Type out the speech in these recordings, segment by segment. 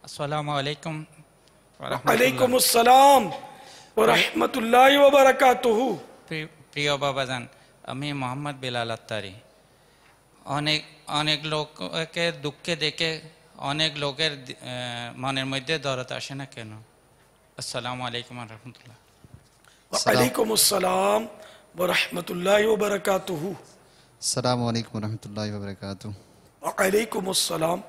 السلام علیکم ورحمۃ وعلیکم اللہ. السلام ورحمۃ اللہ وبرکاتہ. প্রিয় বাবাজান, আমি মোহাম্মদ বিলাল আত্তারি. অনেক লোককে দুঃখে দেখে অনেক লোকের মনের মধ্যে দরদ আসে না কেন? আসসালামু আলাইকুম রহমতুল্লাহ. وعلیکم السلام ورحمۃ اللہ وبرکاتہ. السلام علیکم ورحمۃ اللہ وبرکاتہ. وعلیکم السلام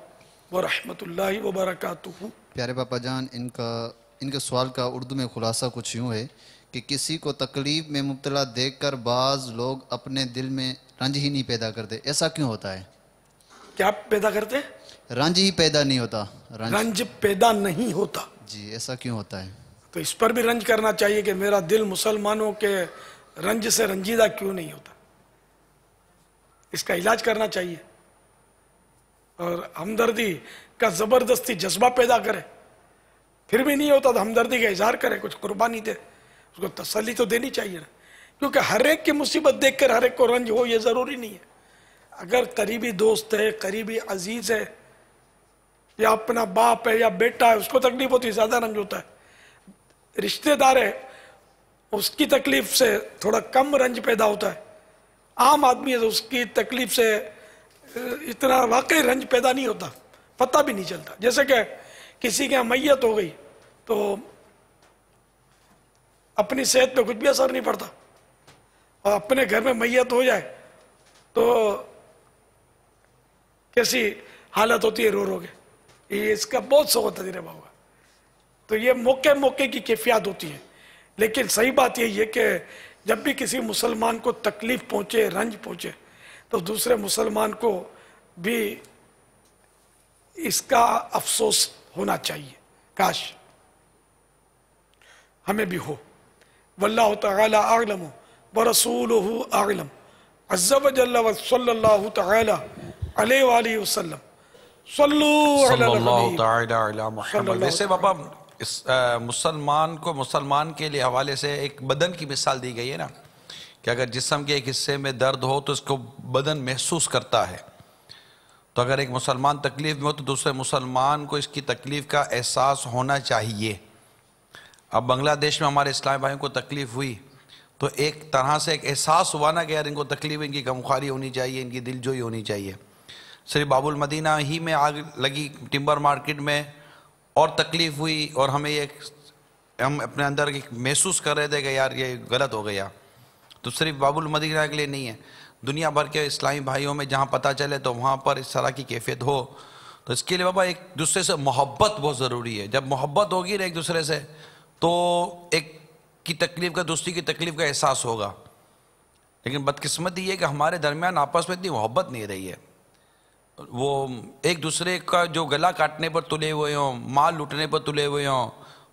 ورحمۃ اللہ وبرکاتہ. پیارے پاپا جان، ان کے سوال کا اردو میں خلاصہ کچھ یوں ہے کہ کسی کو تکلیف میں مبتلا دیکھ کر بعض لوگ اپنے دل میں رنج ہی نہیں پیدا کرتے. ایسا کیوں ہوتا ہے؟ کیا پیدا کرتے ہیں؟ رنج ہی پیدا نہیں ہوتا. رنج پیدا نہیں ہوتا. جی، ایسا کیوں ہوتا ہے؟ تو اس پر بھی رنج کرنا چاہیے کہ میرا دل مسلمانوں کے رنج سے رنجیدہ کیوں نہیں ہوتا. اس کا علاج کرنا چاہیے اور ہمدردی کا زبردستی جذبہ پیدا کرے. پھر بھی نہیں ہوتا تو ہمدردی کا اظہار کرے، کچھ قربانی دے، اس کو تسلی تو دینی چاہیے نا. کیونکہ ہر ایک کی مصیبت دیکھ کر ہر ایک کو رنج ہو یہ ضروری نہیں ہے. اگر قریبی دوست ہے، قریبی عزیز ہے، یا اپنا باپ ہے یا بیٹا ہے، اس کو تکلیف ہوتی ہے، زیادہ رنج ہوتا ہے. رشتہ دار ہے، اس کی تکلیف سے تھوڑا کم رنج پیدا ہوتا ہے. عام آدمی ہے تو اس کی تکلیف سے اتنا واقعی رنج پیدا نہیں ہوتا، پتہ بھی نہیں چلتا. جیسے کہ کسی کے یہاں میت ہو گئی تو اپنی صحت پہ کچھ بھی اثر نہیں پڑتا، اور اپنے گھر میں میت ہو جائے تو کیسی حالت ہوتی ہے رو رو کے. یہ اس کا بہت سوچ تجربہ ہوگا. تو یہ موقع موقع کی کیفیات ہوتی ہیں. لیکن صحیح بات یہی ہے کہ جب بھی کسی مسلمان کو تکلیف پہنچے، رنج پہنچے، تو دوسرے مسلمان کو بھی اس کا افسوس ہونا چاہیے. کاش ہمیں بھی ہو. واللہ تعالی اعلم ورسولہ اعلم عز وجل وصلی اللہ تعالی علیہ وآلہ وسلم. صلو علی صلی اللہ الحبیب. تعالی علی محمد. ویسے بابا اس مسلمان کے لیے حوالے سے ایک بدن کی مثال دی گئی ہے نا، کہ اگر جسم کے ایک حصے میں درد ہو تو اس کو بدن محسوس کرتا ہے. تو اگر ایک مسلمان تکلیف میں ہو تو دوسرے مسلمان کو اس کی تکلیف کا احساس ہونا چاہیے. اب بنگلہ دیش میں ہمارے اسلامی بھائیوں کو تکلیف ہوئی تو ایک طرح سے ایک احساس ہوا نا کہ یار ان کو تکلیف، ان کی غمخواری ہونی چاہیے، ان کی دل جوئی ہونی چاہیے. صرف باب المدینہ ہی میں آگ لگی ٹمبر مارکیٹ میں اور تکلیف ہوئی، اور ہم اپنے اندر محسوس کر رہے تھے کہ یار یہ غلط ہو گیا. تو صرف باب المدینہ کے لیے نہیں ہے، دنیا بھر کے اسلامی بھائیوں میں جہاں پتہ چلے تو وہاں پر اس طرح کی کیفیت ہو. تو اس کے لیے بابا ایک دوسرے سے محبت بہت ضروری ہے. جب محبت ہوگی نا ایک دوسرے سے تو ایک کی تکلیف کا دوسری کی تکلیف کا احساس ہوگا. لیکن بدقسمتی یہ کہ ہمارے درمیان آپس میں اتنی محبت نہیں رہی ہے. وہ ایک دوسرے کا جو گلا کاٹنے پر تلے ہوئے ہوں، مال لوٹنے پر تلے ہوئے ہوں،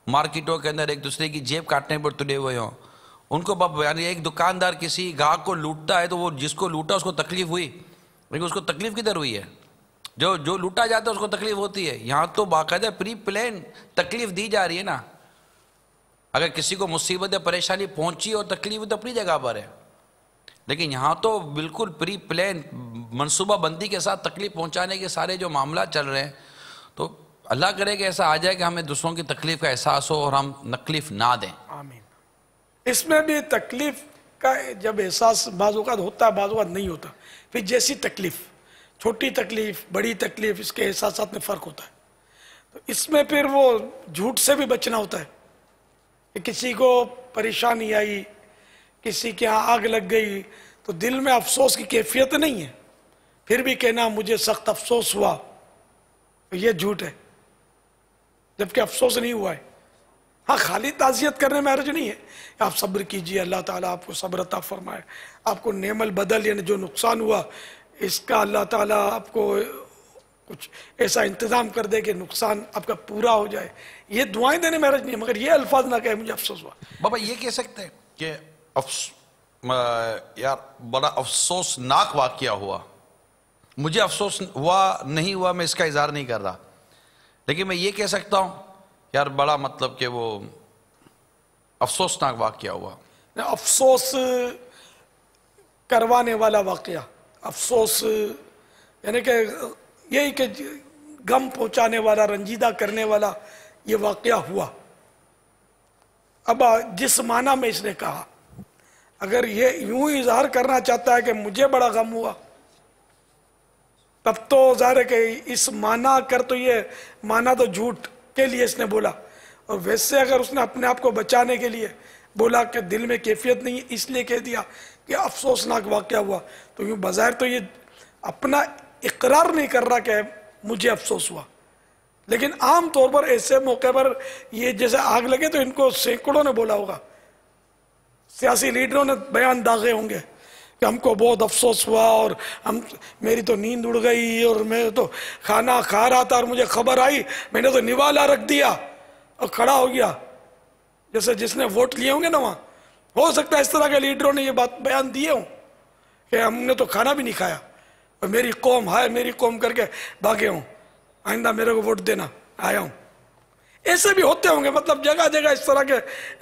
مارکیٹوں کے اندر ایک دوسرے کی جیب کاٹنے پر تلے ہوئے ہوں. ان کو یعنی ایک دکاندار کسی گاہک کو لوٹتا ہے تو وہ جس کو لوٹا اس کو تکلیف ہوئی، لیکن اس کو تکلیف کدھر ہوئی ہے؟ جو لوٹا جاتا ہے اس کو تکلیف ہوتی ہے. یہاں تو باقاعدہ پری پلان تکلیف دی جا رہی ہے نا. اگر کسی کو مصیبت یا پریشانی پہنچی اور تکلیف تو اپنی جگہ پر ہے، لیکن یہاں تو بالکل پری پلان منصوبہ بندی کے ساتھ تکلیف پہنچانے کے سارے جو معاملات چل رہے ہیں. تو اللہ کرے کہ ایسا آ جائے کہ ہمیں دوسروں کی تکلیف کا احساس ہو اور ہم تکلیف نہ دیں. آمین. اس میں بھی تکلیف کا جب احساس بعض اوقات ہوتا ہے، بعض اوقات نہیں ہوتا. پھر جیسی تکلیف، چھوٹی تکلیف، بڑی تکلیف، اس کے احساسات میں فرق ہوتا ہے. تو اس میں پھر وہ جھوٹ سے بھی بچنا ہوتا ہے کہ کسی کو پریشانی آئی، کسی کے ہاں آگ لگ گئی تو دل میں افسوس کی کیفیت نہیں ہے، پھر بھی کہنا مجھے سخت افسوس ہوا، یہ جھوٹ ہے، جبکہ افسوس نہیں ہوا ہے. ہاں، خالی تعزیت کرنے میں حرج نہیں ہے. آپ صبر کیجئے، اللہ تعالیٰ آپ کو صبر عطا فرمائے. آپ کو نعم البدل یعنی جو نقصان ہوا اس کا اللہ تعالیٰ آپ کو کچھ ایسا انتظام کر دے کہ نقصان آپ کا پورا ہو جائے. یہ دعائیں دینے میں حرج نہیں ہے، مگر یہ الفاظ نہ کہے مجھے افسوس ہوا. بابا یہ کہہ سکتے ہیں کہ یار بڑا افسوسناک واقعہ ہوا، مجھے افسوس ہوا نہیں ہوا میں اس کا اظہار نہیں کر رہا، لیکن میں یہ کہہ سکتا ہوں یار بڑا مطلب کہ وہ افسوسناک واقعہ ہوا. افسوس کروانے والا واقعہ، افسوس یعنی کہ یہی کہ غم پہنچانے والا، رنجیدہ کرنے والا یہ واقعہ ہوا. اب جس معنی میں اس نے کہا، اگر یہ یوں ہی اظہار کرنا چاہتا ہے کہ مجھے بڑا غم ہوا، تب تو ظاہر ہے کہ اس معنی کر تو یہ معنی تو جھوٹ کے لیے اس نے بولا. اور ویسے اگر اس نے اپنے آپ کو بچانے کے لیے بولا کہ دل میں کیفیت نہیں ہے اس لیے کہہ دیا کہ افسوسناک واقعہ ہوا، تو یوں بظاہر تو یہ اپنا اقرار نہیں کر رہا کہ مجھے افسوس ہوا. لیکن عام طور پر ایسے موقع پر یہ جیسے آگ لگے تو ان کو سینکڑوں نے بولا ہوگا، سیاسی لیڈروں نے بیان داغے ہوں گے کہ ہم کو بہت افسوس ہوا اور میری تو نیند اڑ گئی اور میں تو کھانا کھا رہا تھا اور مجھے خبر آئی، میں نے تو نوالا رکھ دیا اور کھڑا ہو گیا. جیسے جس نے ووٹ لیے ہوں گے نا، وہاں ہو سکتا ہے اس طرح کے لیڈروں نے یہ بات بیان دیے ہوں کہ ہم نے تو کھانا بھی نہیں کھایا اور میری قوم ہائے میری قوم کر کے بھاگے ہوں، آئندہ میرے کو ووٹ دینا آیا ہوں. ایسے بھی ہوتے ہوں گے، مطلب جگہ جگہ اس طرح کے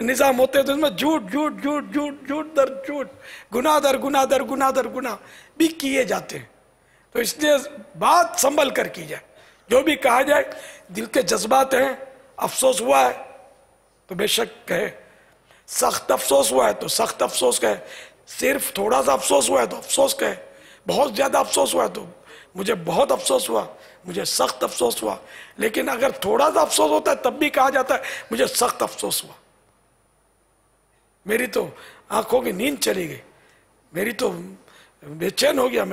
نظام ہوتے ہیں تو اس میں جھوٹ جھوٹ جھوٹ جھوٹ جھوٹ در جھوٹ، گناہ در گناہ در گناہ در گناہ بھی کیے جاتے ہیں. تو اس لیے بات سنبھل کر کی جائے، جو بھی کہا جائے دل کے جذبات ہیں. افسوس ہوا ہے تو بے شک کہے، سخت افسوس ہوا ہے تو سخت افسوس کہے، صرف تھوڑا سا افسوس ہوا ہے تو افسوس کہے، بہت زیادہ افسوس ہوا ہے تو مجھے بہت افسوس ہوا، مجھے سخت افسوس ہوا. لیکن اگر تھوڑا سا افسوس ہوتا ہے تب بھی کہا جاتا ہے مجھے سخت افسوس ہوا، میری تو آنکھوں کی نیند چلی گئی، میری تو بے چین ہو گیا،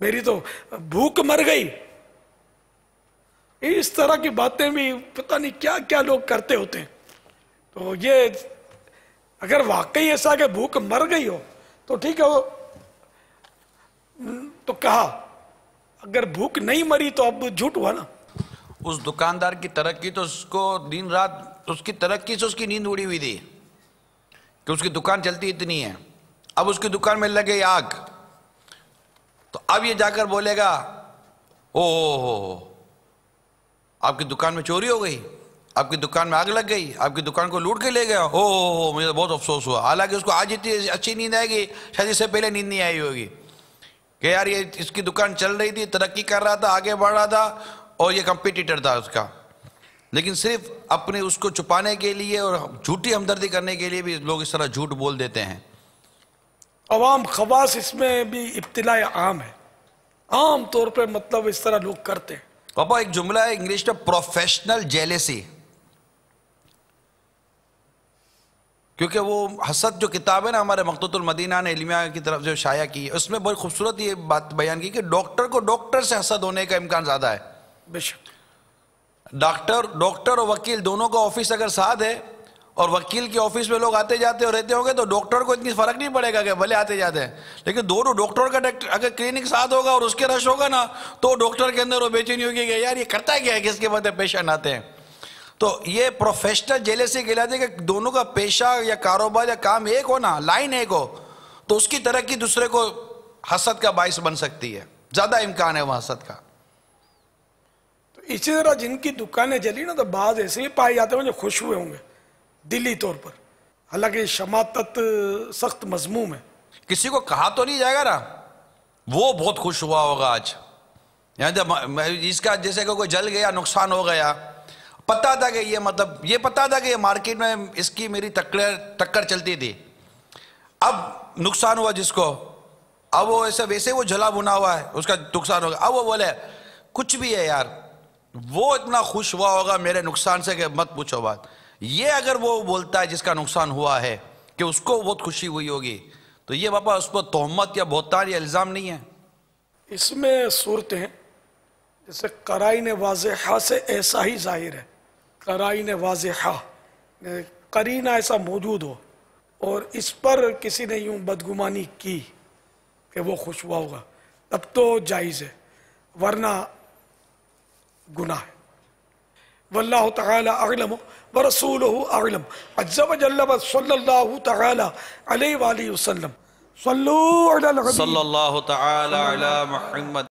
میری تو بھوک مر گئی. اس طرح کی باتیں بھی پتہ نہیں کیا کیا لوگ کرتے ہوتے ہیں. تو یہ اگر واقعی ایسا کہ بھوک مر گئی ہو تو ٹھیک ہے، وہ تو کہا. اگر بھوک نہیں مری تو اب جھوٹ ہوا نا. اس دکاندار کی ترقی تو اس کو دن رات اس کی ترقی سے اس کی نیند اڑی ہوئی تھی کہ اس کی دکان چلتی اتنی ہے. اب اس کی دکان میں لگے آگ تو اب یہ جا کر بولے گا او آپ کی دکان میں چوری ہو گئی، آپ کی دکان میں آگ لگ گئی، آپ کی دکان کو لوٹ کے لے گیا، او مجھے بہت افسوس ہوا. حالانکہ اس کو آج اتنی اچھی نیند آئے گی، شاید اس سے پہلے نیند نہیں آئی ہوگی کہ یار یہ اس کی دکان چل رہی تھی، ترقی کر رہا تھا، آگے بڑھ رہا تھا اور یہ کمپیٹیٹر تھا اس کا. لیکن صرف اپنے اس کو چھپانے کے لیے اور جھوٹی ہمدردی کرنے کے لیے بھی لوگ اس طرح جھوٹ بول دیتے ہیں. عوام خواص اس میں بھی ابتلاء عام ہے، عام طور پہ مطلب اس طرح لوگ کرتے ہیں. پاپا ایک جملہ ہے انگلش میں پروفیشنل جیلیسی، کیونکہ وہ حسد جو کتاب ہے نا ہمارے مقتوط المدینہ نے علمیہ کی طرف جو شائع کی ہے، اس میں بہت خوبصورت یہ بات بیان کی کہ ڈاکٹر کو ڈاکٹر سے حسد ہونے کا امکان زیادہ ہے. بے شک ڈاکٹر اور وکیل دونوں کا آفس اگر ساتھ ہے اور وکیل کے آفس میں لوگ آتے جاتے اور رہتے ہوں گے تو ڈاکٹر کو اتنی فرق نہیں پڑے گا کہ بھلے آتے جاتے ہیں. لیکن دونوں ڈاکٹر کا اگر کلینک ساتھ ہوگا اور اس کے رش ہوگا نا تو ڈاکٹر کے اندر وہ بے چینی ہوگی کہ یار یہ کرتا ہے کیا ہے، کس کے بعد پیشنٹ آتے ہیں. تو یہ پروفیشنل جیلیسی کہلاتے ہیں کہ دونوں کا پیشہ یا کاروبار یا کام ایک ہو نا، لائن ایک ہو تو اس کی ترقی دوسرے کو حسد کا باعث بن سکتی ہے، زیادہ امکان ہے وہ حسد کا. تو اسی طرح جن کی دکانیں جلی نا تو بعض ایسے ہی پائے جاتے ہیں جو خوش ہوئے ہوں گے دلی طور پر، حالانکہ شماتت سخت مذموم ہے. کسی کو کہا تو نہیں جائے گا نا وہ بہت خوش ہوا ہوگا آج، یعنی اس کا جیسے کہ کوئی جل گیا نقصان ہو گیا، پتا تھا کہ یہ مطلب یہ پتا تھا کہ یہ مارکیٹ میں اس کی میری ٹکر چلتی تھی، اب نقصان ہوا جس کو، اب وہ ایسے ویسے وہ جلا بنا ہوا ہے اس کا نقصان ہوگا. اب وہ بولے کچھ بھی ہے یار، وہ اتنا خوش ہوا ہوگا میرے نقصان سے کہ مت پوچھو بات. یہ اگر وہ بولتا ہے جس کا نقصان ہوا ہے کہ اس کو بہت خوشی ہوئی ہوگی تو یہ باپا اس پر تہمت یا بہتان یا الزام نہیں ہے. اس میں صورتیں ہیں جیسے قرائن واضحہ سے ایسا ہی ظاہر ہے، قرائن واضحہ قرینہ ایسا موجود ہو اور اس پر کسی نے یوں بدگمانی کی کہ وہ خوش ہوا ہوگا تب تو جائز ہے، ورنہ گناہ ہے. واللہ تعالی اعلم ورسولہ اعلم عز وجل صلی اللہ تعالی علیہ وآلہ وسلم. صلو علی الحبیب صلی اللہ تعالی علی محمد.